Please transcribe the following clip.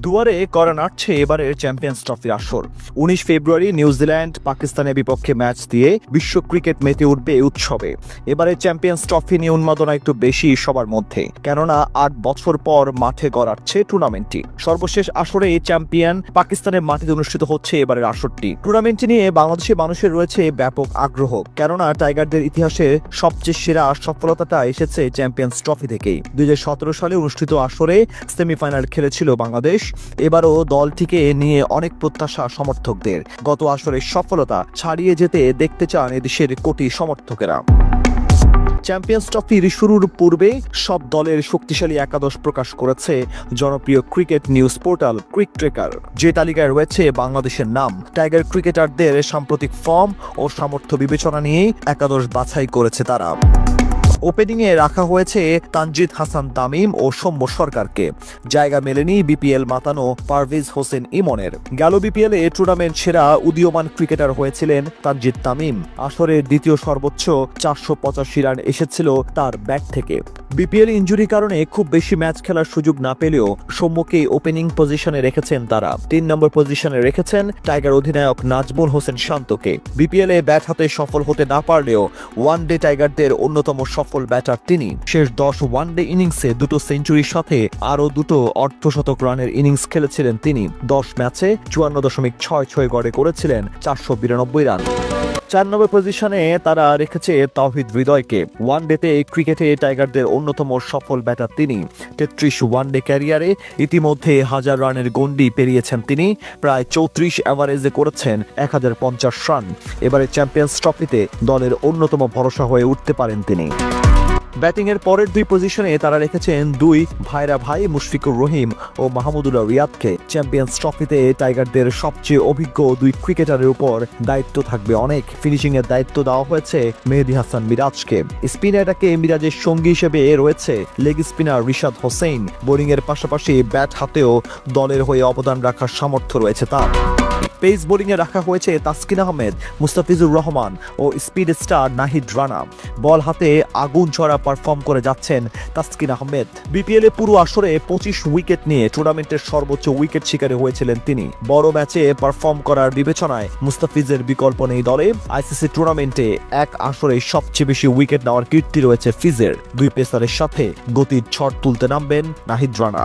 দুয়ারে করা নাড়ছে এবারের চ্যাম্পিয়ন্স ট্রফির আসর। ১৯ ফেব্রুয়ারি নিউজিল্যান্ড পাকিস্তানের বিপক্ষে ম্যাচ দিয়ে বিশ্ব ক্রিকেট মেতে উঠবে উৎসবে। এবারে চ্যাম্পিয়ন্স ট্রফি নিয়ে উন্মাদনা একটু বেশি সবার মধ্যে, কেননা ৮ বছর পর মাঠে গড়াচ্ছে টুর্নামেন্টটি। সর্বশেষ আসরে চ্যাম্পিয়ন পাকিস্তানের মাটিতে অনুষ্ঠিত হচ্ছে এবারের আসরটি। টুর্নামেন্টটি নিয়ে বাংলাদেশের মানুষের রয়েছে ব্যাপক আগ্রহ, কেননা টাইগারদের ইতিহাসে সবচেয়ে সেরা সফলতাটা এসেছে চ্যাম্পিয়ন্স ট্রফি থেকেই। ২০১৭ সালে অনুষ্ঠিত আসরে সেমিফাইনাল খেলেছিল বাংলাদেশ। এবারও দলটিকে নিয়ে অনেক প্রত্যাশা সমর্থকদের। গত আসরের সফলতা ছাড়িয়ে যেতে দেখতে চান এদেশের কোটি সমর্থকেরা। চ্যাম্পিয়ন্স ট্রফির শুরুর পূর্বে সব দলের শক্তিশালী একাদশ প্রকাশ করেছে জনপ্রিয় ক্রিকেট নিউজ পোর্টাল ক্রিক ট্রেকার। যে তালিকায় রয়েছে বাংলাদেশের নাম। টাইগার ক্রিকেটারদের সাম্প্রতিক ফর্ম ও সামর্থ্য বিবেচনা নিয়েই একাদশ বাছাই করেছে তারা। ওপেনিংয়ে রাখা হয়েছে তানজিদ হাসান তামিম ও সৌম্য সরকারকে। জায়গা মেলেনি বিপিএল মাতানো পারভেজ হোসেন ইমনের। গেল বিপিএলে টুর্নামেন্ট সেরা উদীয়মান ক্রিকেটার হয়েছিলেন তানজিদ তামিম। আসরের দ্বিতীয় সর্বোচ্চ ৪৮৫ রান এসেছিল তার ব্যাট থেকে। বিপিএল ইনজুরির কারণে খুব বেশি ম্যাচ খেলার সুযোগ না পেলেও সৌম্যকে ওপেনিং পজিশনে রেখেছেন তারা। ৩ নম্বর পজিশনে রেখেছেন টাইগার অধিনায়ক নাজমুল হোসেন শান্তকে। বিপিএলে ব্যাট হাতে সফল হতে না পারলেও ওয়ানডে টাইগারদের অন্যতম সফল ব্যাটার তিনি। শেষ ১০ ওয়ানডে ইনিংসে ২টো সেঞ্চুরির সাথে আরও ২টো অর্ধশতক রানের ইনিংস খেলেছিলেন তিনি। ১০ ম্যাচে ৫৪.৬৬ গড়ে করেছিলেন ৪৯২ রান। ৪ নম্বর পজিশনে তারা রেখেছে তাওহিদ হৃদয়কে। ওয়ানডেতে ক্রিকেটে টাইগারদের অন্যতম সফল ব্যাটার তিনি। ৩৩ ওয়ানডে ক্যারিয়ারে ইতিমধ্যে ১০০০ রানের গণ্ডি পেরিয়েছেন তিনি। প্রায় ৩৪ অ্যাভারেজে করেছেন ১০৫০ রান। এবারে চ্যাম্পিয়ন্স ট্রফিতে দলের অন্যতম ভরসা হয়ে উঠতে পারেন তিনি। ব্যাটিংয়ের পরের ২ পজিশনে তারা রেখেছেন ২ ভাইরা ভাই মুশফিকুর রহিম ও মাহমুদুল্লাহ রিয়াদকে। চ্যাম্পিয়ন্স ট্রফিতে টাইগারদের সবচেয়ে অভিজ্ঞ ২ ক্রিকেটারের উপর দায়িত্ব থাকবে অনেক। ফিনিশিংয়ের দায়িত্ব দেওয়া হয়েছে মেহেদী হাসান মিরাজকে। স্পিন অ্যাটাকে মিরাজের সঙ্গী হিসেবে রয়েছে লেগ স্পিনার রিশাদ হোসেন। বোলিংয়ের পাশাপাশি ব্যাট হাতেও দলের হয়ে অবদান রাখার সামর্থ্য রয়েছে তার। পেস বোলিংয়ে রাখা হয়েছে তাসকিন আহমেদ, মুস্তাফিজুর রহমান ও স্পিড স্টার নাহিদ রানা। বল হাতে আগুন ছড়া পারফর্ম করে যাচ্ছেন তাসকিন আহমেদ। বিপিএলে পুরো আসরে ২৫ উইকেট নিয়ে টুর্নামেন্টের সর্বোচ্চ উইকেট শিকারে হয়েছিলেন তিনি। বড় ম্যাচে পারফর্ম করার বিবেচনায় মুস্তাফিজের বিকল্প নেই দলে। আইসিসি টুর্নামেন্টে এক আসরে সবচেয়ে বেশি উইকেট নেওয়ার কীর্তি রয়েছে ফিজের। ২ পেসারের সাথে গতির ঝড় তুলতে নামবেন নাহিদ রানা।